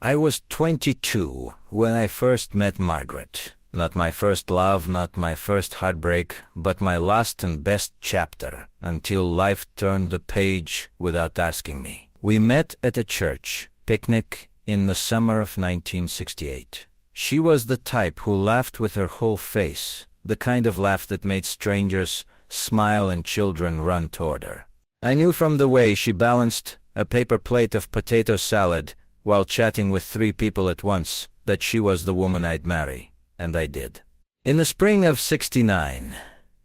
I was 22 when I first met Margaret. Not my first love, not my first heartbreak, but my last and best chapter, until life turned the page without asking me. We met at a church picnic in the summer of 1968. She was the type who laughed with her whole face, the kind of laugh that made strangers smile and children run toward her. I knew from the way she balanced a paper plate of potato salad while chatting with 3 people at once that she was the woman I'd marry, and I did. In the spring of '69,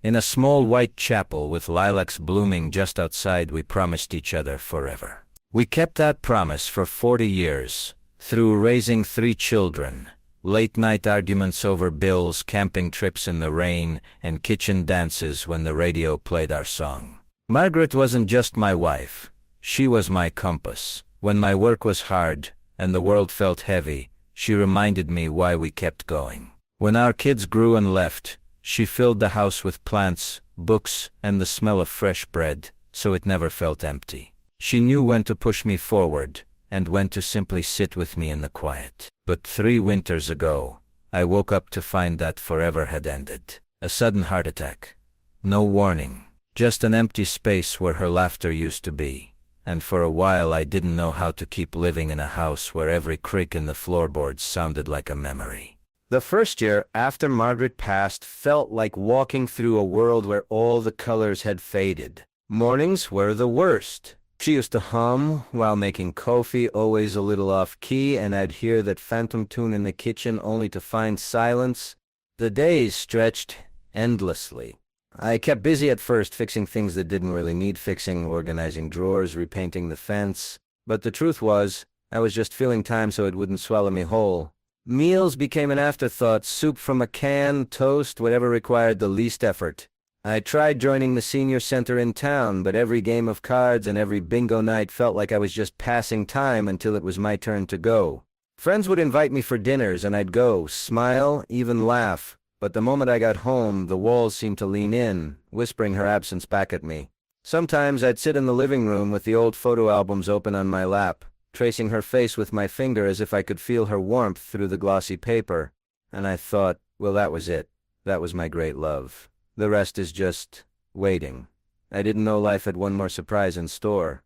in a small white chapel with lilacs blooming just outside, we promised each other forever. We kept that promise for 40 years, through raising 3 children, late-night arguments over bills, camping trips in the rain, and kitchen dances when the radio played our song. Margaret wasn't just my wife, she was my compass. When my work was hard and the world felt heavy, she reminded me why we kept going. When our kids grew and left, she filled the house with plants, books, and the smell of fresh bread, so it never felt empty. She knew when to push me forward, and when to simply sit with me in the quiet. But 3 winters ago, I woke up to find that forever had ended. A sudden heart attack. No warning. Just an empty space where her laughter used to be. And for a while I didn't know how to keep living in a house where every creak in the floorboards sounded like a memory. The first year after Margaret passed felt like walking through a world where all the colors had faded. Mornings were the worst. She used to hum while making coffee, always a little off-key, and I'd hear that phantom tune in the kitchen only to find silence. The days stretched endlessly. I kept busy at first fixing things that didn't really need fixing, organizing drawers, repainting the fence. But the truth was, I was just filling time so it wouldn't swallow me whole. Meals became an afterthought, soup from a can, toast, whatever required the least effort. I tried joining the senior center in town, but every game of cards and every bingo night felt like I was just passing time until it was my turn to go. Friends would invite me for dinners and I'd go, smile, even laugh. But the moment I got home, the walls seemed to lean in, whispering her absence back at me. Sometimes I'd sit in the living room with the old photo albums open on my lap, tracing her face with my finger as if I could feel her warmth through the glossy paper. And I thought, well, that was it. That was my great love. The rest is just waiting. I didn't know life had one more surprise in store.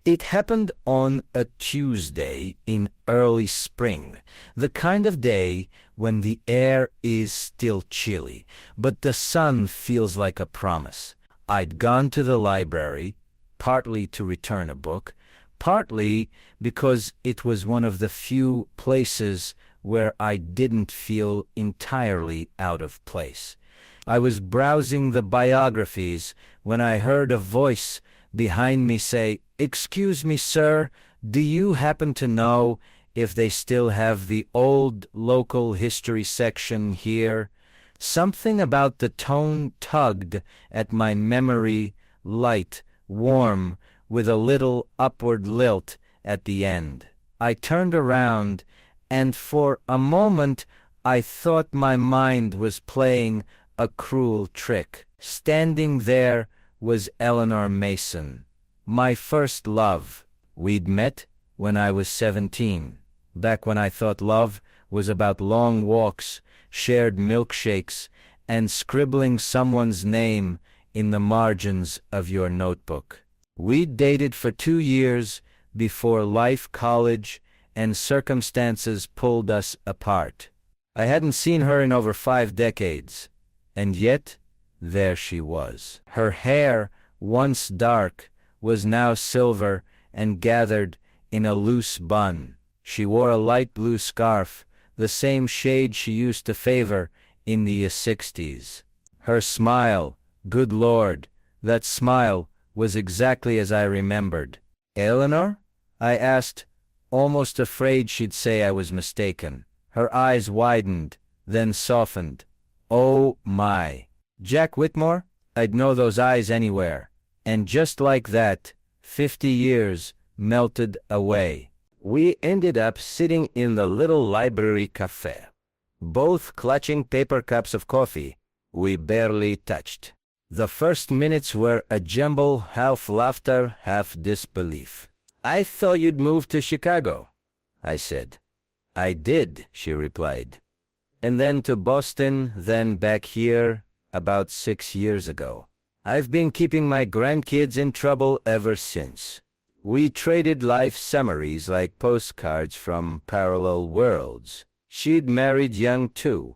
It happened on a Tuesday in early spring, the kind of day when the air is still chilly, but the sun feels like a promise. I'd gone to the library, partly to return a book, partly because it was one of the few places where I didn't feel entirely out of place. I was browsing the biographies when I heard a voice behind me say, "Excuse me, sir, do you happen to know if they still have the old local history section here?" Something about the tone tugged at my memory, light, warm, with a little upward lilt at the end. I turned around, and for a moment I thought my mind was playing a cruel trick. Standing there was Eleanor Mason, my first love. We'd met when I was 17, back when I thought love was about long walks, shared milkshakes, and scribbling someone's name in the margins of your notebook. We'd dated for 2 years before life, college, and circumstances pulled us apart. I hadn't seen her in over 5 decades, and yet there she was. Her hair, once dark, was now silver and gathered in a loose bun. She wore a light blue scarf, the same shade she used to favor in the '60s. Her smile, good Lord, that smile was exactly as I remembered. "Eleanor?" I asked, almost afraid she'd say I was mistaken. Her eyes widened, then softened. Oh my. Jack Whitmore? I'd know those eyes anywhere. And just like that, 50 years melted away. We ended up sitting in the little library cafe, both clutching paper cups of coffee we barely touched. The first minutes were a jumble, half laughter, half disbelief. "I thought you'd moved to Chicago," I said. I did, she replied. And then to Boston, then back here, about 6 years ago. I've been keeping my grandkids in trouble ever since. We traded life summaries like postcards from parallel worlds. She'd married young too,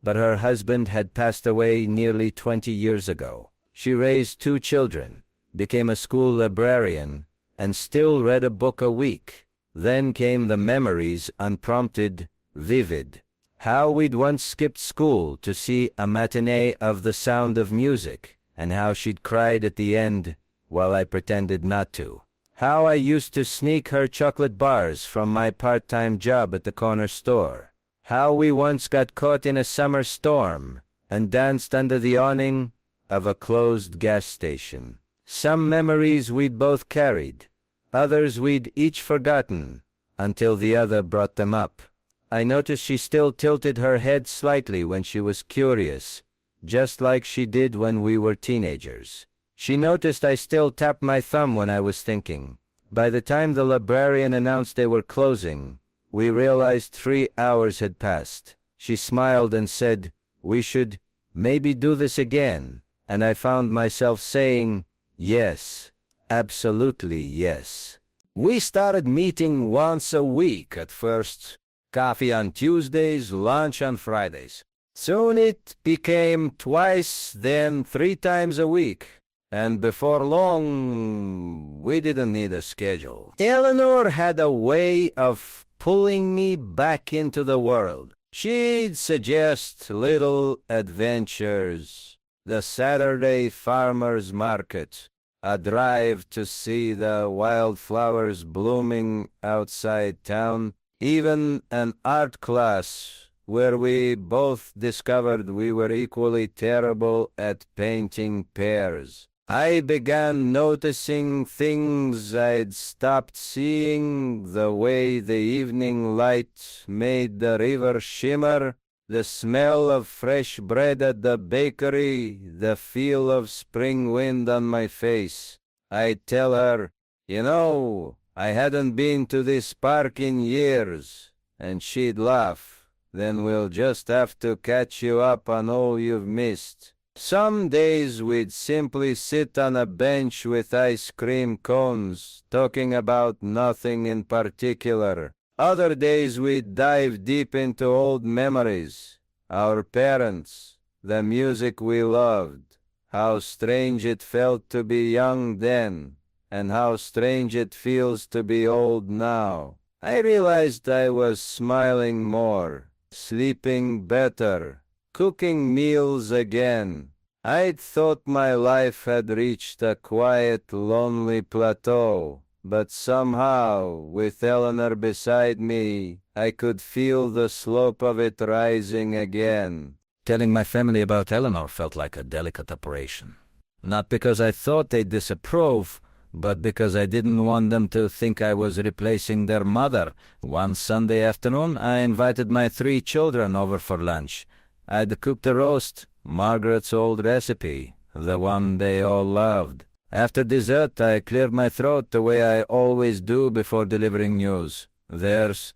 but her husband had passed away nearly 20 years ago. She raised 2 children, became a school librarian, and still read a book a week. Then came the memories, unprompted, vivid. How we'd once skipped school to see a matinee of The Sound of Music, and how she'd cried at the end while I pretended not to. How I used to sneak her chocolate bars from my part-time job at the corner store. How we once got caught in a summer storm and danced under the awning of a closed gas station. Some memories we'd both carried, others we'd each forgotten, until the other brought them up. I noticed she still tilted her head slightly when she was curious, just like she did when we were teenagers. She noticed I still tapped my thumb when I was thinking. By the time the librarian announced they were closing, we realized 3 hours had passed. She smiled and said, "We should maybe do this again," and I found myself saying, "Yes, absolutely yes." We started meeting once a week at first. Coffee on Tuesdays, lunch on Fridays. Soon it became twice, then 3 times a week. And before long, we didn't need a schedule. Eleanor had a way of pulling me back into the world. She'd suggest little adventures. The Saturday farmer's market, a drive to see the wildflowers blooming outside town, even an art class where we both discovered we were equally terrible at painting pears. I began noticing things I'd stopped seeing, the way the evening light made the river shimmer, the smell of fresh bread at the bakery, the feel of spring wind on my face. I'd tell her, "You know, I hadn't been to this park in years," and she'd laugh. "Then we'll just have to catch you up on all you've missed." Some days we'd simply sit on a bench with ice cream cones, talking about nothing in particular. Other days we'd dive deep into old memories, our parents, the music we loved, how strange it felt to be young then, and how strange it feels to be old now. I realized I was smiling more, sleeping better, cooking meals again. I'd thought my life had reached a quiet, lonely plateau, but somehow, with Eleanor beside me, I could feel the slope of it rising again. Telling my family about Eleanor felt like a delicate operation. Not because I thought they'd disapprove, but because I didn't want them to think I was replacing their mother. One Sunday afternoon, I invited my 3 children over for lunch. I'd cooked a roast, Margaret's old recipe, the one they all loved. After dessert, I cleared my throat the way I always do before delivering news. "There's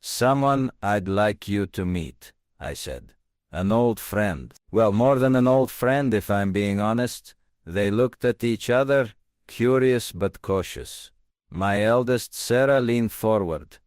someone I'd like you to meet," I said. "An old friend." Well, more than an old friend, if I'm being honest. They looked at each other, curious but cautious. My eldest, Sarah, leaned forward.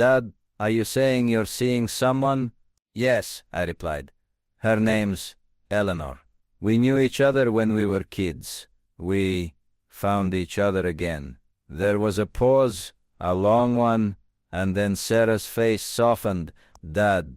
"Dad, are you saying you're seeing someone?" "Yes," I replied. "Her name's Eleanor. We knew each other when we were kids. We found each other again." There was a pause, a long one, and then Sarah's face softened. "Dad,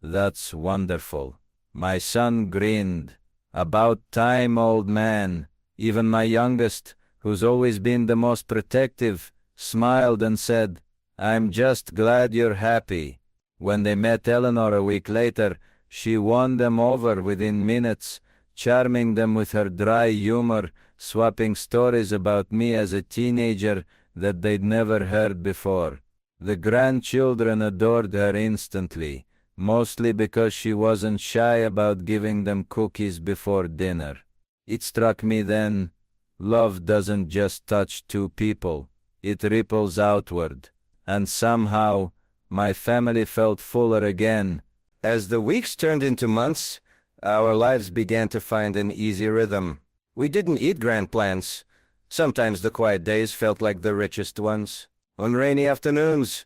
that's wonderful." My son grinned. "About time, old man." Even my youngest, who's always been the most protective, smiled and said, "I'm just glad you're happy." When they met Eleanor a week later, she won them over within minutes, charming them with her dry humor, swapping stories about me as a teenager that they'd never heard before. The grandchildren adored her instantly, mostly because she wasn't shy about giving them cookies before dinner. It struck me then, love doesn't just touch 2 people, it ripples outward, and somehow, My family felt fuller again. As the weeks turned into months, our lives began to find an easy rhythm. We didn't eat grand plans. Sometimes the quiet days felt like the richest ones. On rainy afternoons,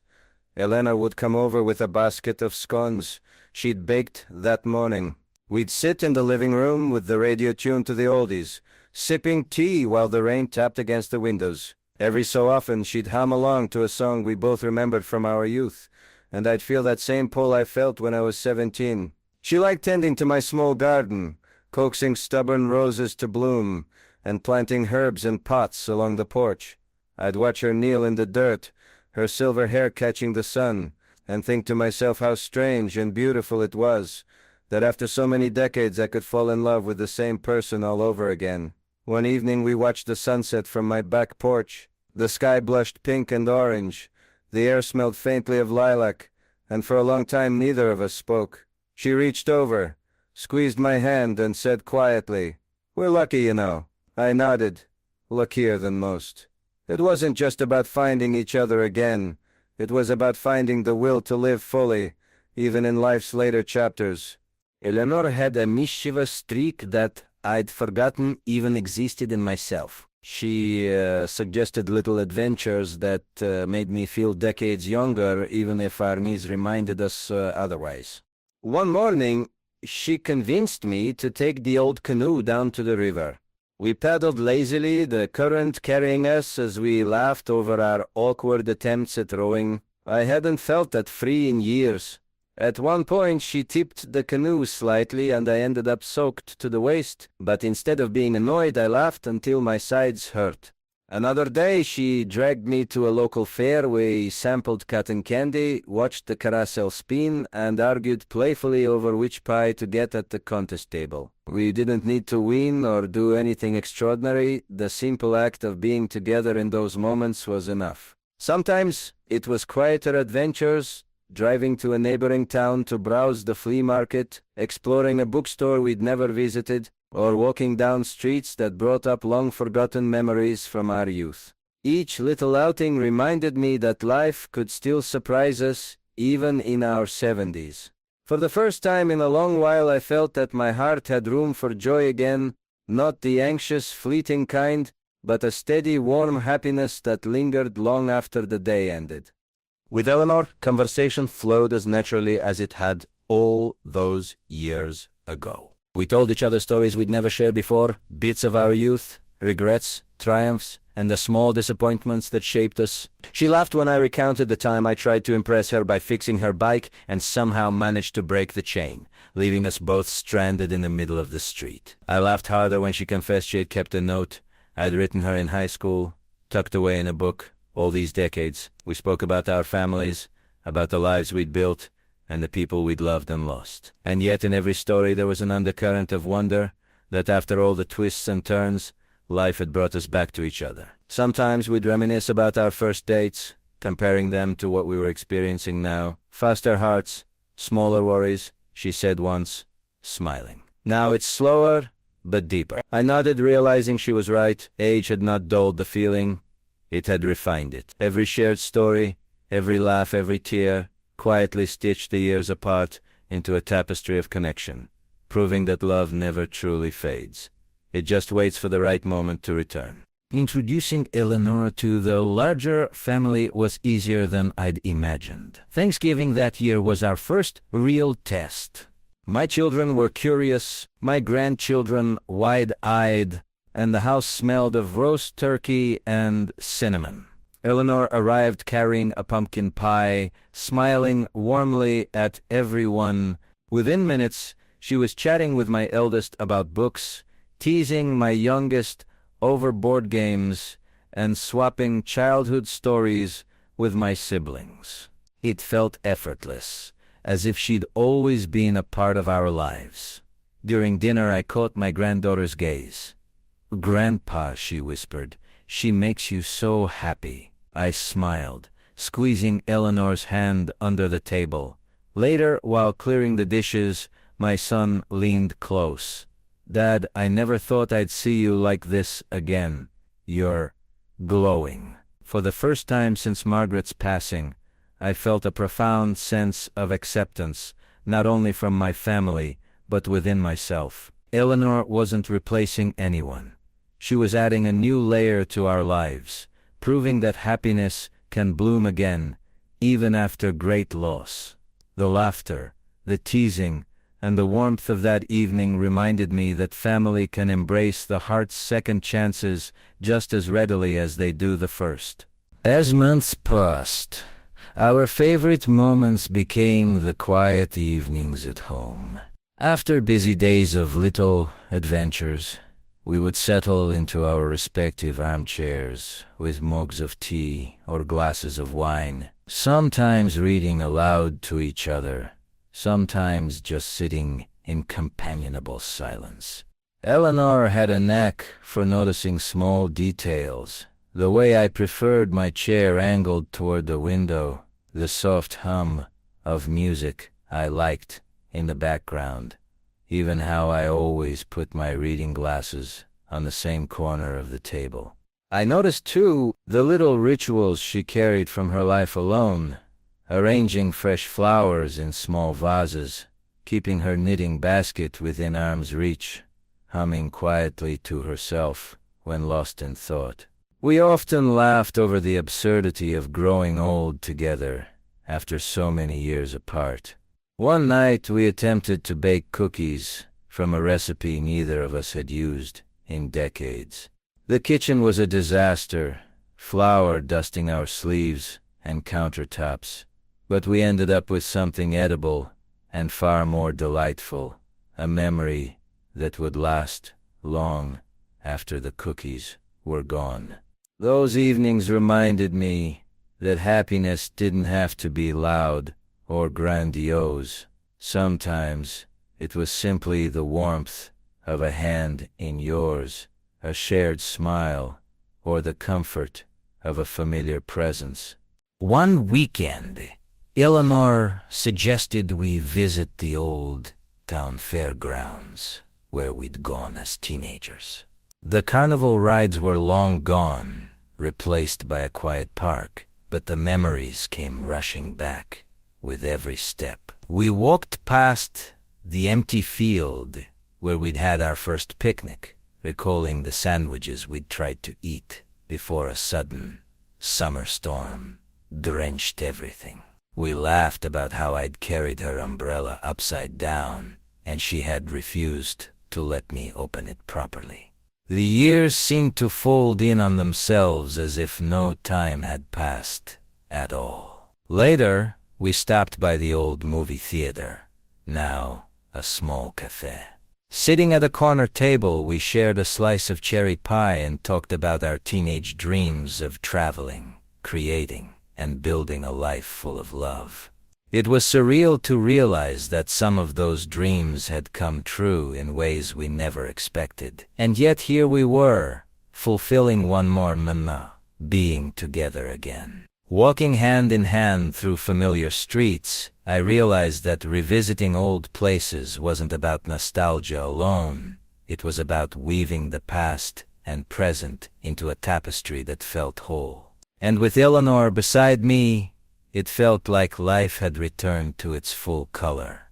Elena would come over with a basket of scones she'd baked that morning. We'd sit in the living room with the radio tuned to the oldies, sipping tea while the rain tapped against the windows. Every so often she'd hum along to a song we both remembered from our youth, and I'd feel that same pull I felt when I was 17. She liked tending to my small garden, coaxing stubborn roses to bloom, and planting herbs in pots along the porch. I'd watch her kneel in the dirt, her silver hair catching the sun, and think to myself how strange and beautiful it was that after so many decades I could fall in love with the same person all over again. One evening we watched the sunset from my back porch. The sky blushed pink and orange. The air smelled faintly of lilac, and for a long time neither of us spoke. She reached over, squeezed my hand, and said quietly, "We're lucky, you know." I nodded, luckier than most. It wasn't just about finding each other again. It was about finding the will to live fully, even in life's later chapters. Eleanor had a mischievous streak that I'd forgotten even existed in myself. She suggested little adventures that made me feel decades younger, even if our knees reminded us otherwise. One morning, she convinced me to take the old canoe down to the river. We paddled lazily, the current carrying us as we laughed over our awkward attempts at rowing. I hadn't felt that free in years. At one point she tipped the canoe slightly and I ended up soaked to the waist, but instead of being annoyed I laughed until my sides hurt. Another day she dragged me to a local fair. We sampled cotton candy, watched the carousel spin, and argued playfully over which pie to get at the contest table. We didn't need to win or do anything extraordinary. The simple act of being together in those moments was enough. Sometimes it was quieter adventures, driving to a neighboring town to browse the flea market, exploring a bookstore we'd never visited, or walking down streets that brought up long-forgotten memories from our youth. Each little outing reminded me that life could still surprise us, even in our 70s. For the first time in a long while I felt that my heart had room for joy again, not the anxious, fleeting kind, but a steady, warm happiness that lingered long after the day ended. With Eleanor, conversation flowed as naturally as it had all those years ago. We told each other stories we'd never shared before, bits of our youth, regrets, triumphs, and the small disappointments that shaped us. She laughed when I recounted the time I tried to impress her by fixing her bike and somehow managed to break the chain, leaving us both stranded in the middle of the street. I laughed harder when she confessed she had kept a note I'd written her in high school, tucked away in a book. All these decades, we spoke about our families, about the lives we'd built, and the people we'd loved and lost. And yet in every story there was an undercurrent of wonder that after all the twists and turns, life had brought us back to each other. Sometimes we'd reminisce about our first dates, comparing them to what we were experiencing now. Faster hearts, smaller worries, she said once, smiling. Now it's slower, but deeper. I nodded, realizing she was right. Age had not dulled the feeling. It had refined it. Every shared story, every laugh, every tear, quietly stitched the years apart into a tapestry of connection, proving that love never truly fades. It just waits for the right moment to return. Introducing Eleanor to the larger family was easier than I'd imagined. Thanksgiving that year was our first real test. My children were curious, my grandchildren wide-eyed, and the house smelled of roast turkey and cinnamon. Eleanor arrived carrying a pumpkin pie, smiling warmly at everyone. Within minutes, she was chatting with my eldest about books, teasing my youngest over board games, and swapping childhood stories with my siblings. It felt effortless, as if she'd always been a part of our lives. During dinner, I caught my granddaughter's gaze. "Grandpa," she whispered, "she makes you so happy." I smiled, squeezing Eleanor's hand under the table. Later, while clearing the dishes, my son leaned close. "Dad, I never thought I'd see you like this again. You're glowing." For the first time since Margaret's passing, I felt a profound sense of acceptance, not only from my family, but within myself. Eleanor wasn't replacing anyone. She was adding a new layer to our lives, proving that happiness can bloom again, even after great loss. The laughter, the teasing, and the warmth of that evening reminded me that family can embrace the heart's second chances just as readily as they do the first. As months passed, our favorite moments became the quiet evenings at home. After busy days of little adventures, we would settle into our respective armchairs with mugs of tea or glasses of wine, sometimes reading aloud to each other, sometimes just sitting in companionable silence. Eleanor had a knack for noticing small details, the way I preferred my chair angled toward the window, the soft hum of music I liked in the background, even how I always put my reading glasses on the same corner of the table. I noticed too the little rituals she carried from her life alone, arranging fresh flowers in small vases, keeping her knitting basket within arm's reach, humming quietly to herself when lost in thought. We often laughed over the absurdity of growing old together after so many years apart. One night we attempted to bake cookies from a recipe neither of us had used in decades. The kitchen was a disaster, flour dusting our sleeves and countertops, but we ended up with something edible and far more delightful, a memory that would last long after the cookies were gone. Those evenings reminded me that happiness didn't have to be loud or grandiose. Sometimes it was simply the warmth of a hand in yours, a shared smile, or the comfort of a familiar presence. One weekend, Eleanor suggested we visit the old town fairgrounds where we'd gone as teenagers. The carnival rides were long gone, replaced by a quiet park, but the memories came rushing back with every step. We walked past the empty field where we'd had our first picnic, recalling the sandwiches we'd tried to eat before a sudden summer storm drenched everything. We laughed about how I'd carried her umbrella upside down, and she had refused to let me open it properly. The years seemed to fold in on themselves as if no time had passed at all. Later, we stopped by the old movie theater, now a small cafe. Sitting at a corner table, we shared a slice of cherry pie and talked about our teenage dreams of traveling, creating, and building a life full of love. It was surreal to realize that some of those dreams had come true in ways we never expected. And yet here we were, fulfilling one more mama, being together again. Walking hand in hand through familiar streets, I realized that revisiting old places wasn't about nostalgia alone. It was about weaving the past and present into a tapestry that felt whole. And with Eleanor beside me, it felt like life had returned to its full color.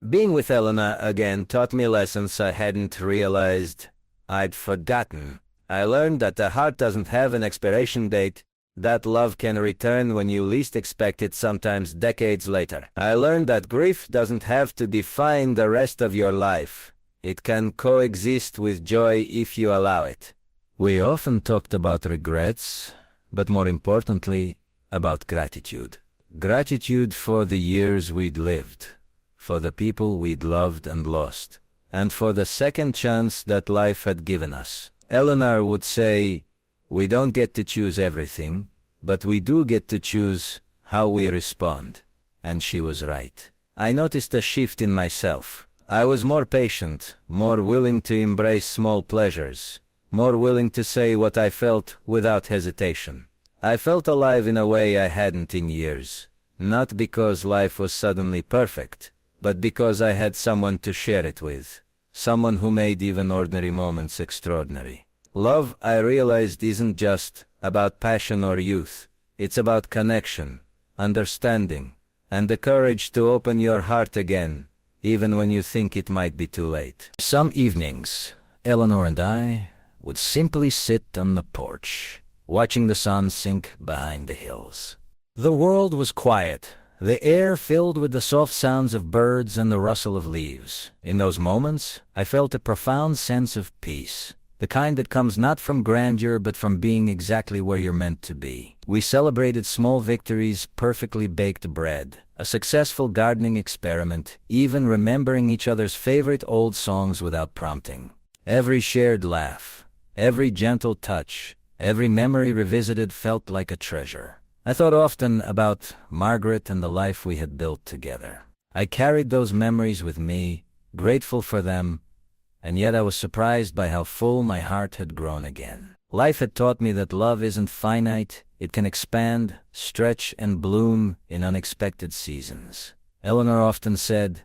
Being with Eleanor again taught me lessons I hadn't realized I'd forgotten. I learned that the heart doesn't have an expiration date, that love can return when you least expect it, sometimes decades later. I learned that grief doesn't have to define the rest of your life. It can coexist with joy if you allow it. We often talked about regrets, but more importantly, about gratitude. Gratitude for the years we'd lived, for the people we'd loved and lost, and for the second chance that life had given us. Eleanor would say, "We don't get to choose everything, but we do get to choose how we respond." And she was right. I noticed a shift in myself. I was more patient, more willing to embrace small pleasures, more willing to say what I felt without hesitation. I felt alive in a way I hadn't in years, not because life was suddenly perfect, but because I had someone to share it with, someone who made even ordinary moments extraordinary. Love, I realized, isn't just about passion or youth. It's about connection, understanding, and the courage to open your heart again, even when you think it might be too late. Some evenings, Eleanor and I would simply sit on the porch, watching the sun sink behind the hills. The world was quiet, the air filled with the soft sounds of birds and the rustle of leaves. In those moments, I felt a profound sense of peace, the kind that comes not from grandeur but from being exactly where you're meant to be. We celebrated small victories, perfectly baked bread, a successful gardening experiment, even remembering each other's favorite old songs without prompting. Every shared laugh, every gentle touch, every memory revisited felt like a treasure. I thought often about Margaret and the life we had built together. I carried those memories with me, grateful for them, and yet I was surprised by how full my heart had grown again. Life had taught me that love isn't finite, it can expand, stretch, and bloom in unexpected seasons. Eleanor often said,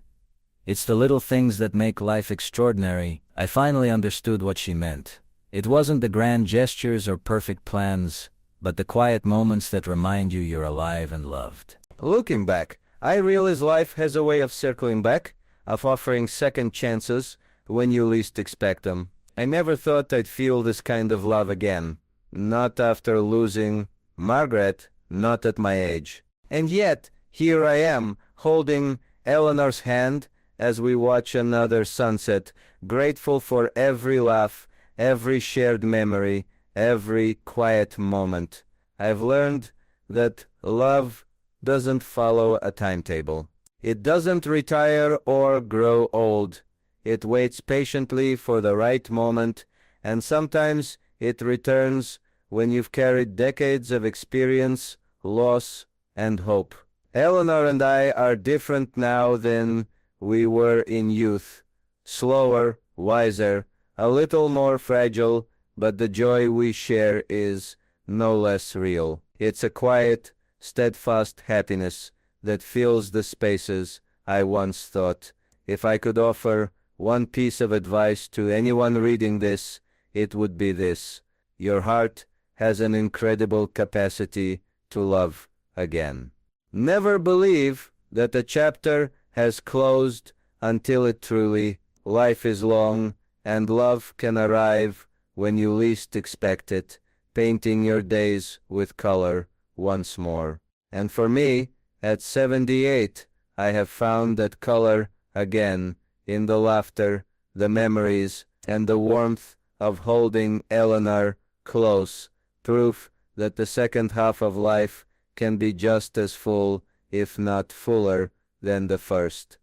"It's the little things that make life extraordinary." I finally understood what she meant. It wasn't the grand gestures or perfect plans, but the quiet moments that remind you you're alive and loved. Looking back, I realize life has a way of circling back, of offering second chances when you least expect them. I never thought I'd feel this kind of love again. Not after losing Margaret, not at my age. And yet, here I am, holding Eleanor's hand as we watch another sunset, grateful for every laugh, every shared memory, every quiet moment. I've learned that love doesn't follow a timetable. It doesn't retire or grow old. It waits patiently for the right moment, and sometimes it returns when you've carried decades of experience, loss, and hope. Eleanor and I are different now than we were in youth. Slower, wiser, a little more fragile, but the joy we share is no less real. It's a quiet, steadfast happiness that fills the spaces I once thought. If I could offer one piece of advice to anyone reading this, it would be this: your heart has an incredible capacity to love again. Never believe that a chapter has closed until it truly. Life is long, and love can arrive when you least expect it, painting your days with color once more. And for me, at 78, I have found that color again, in the laughter, the memories, and the warmth of holding Eleanor close, proof that the second half of life can be just as full, if not fuller, than the first.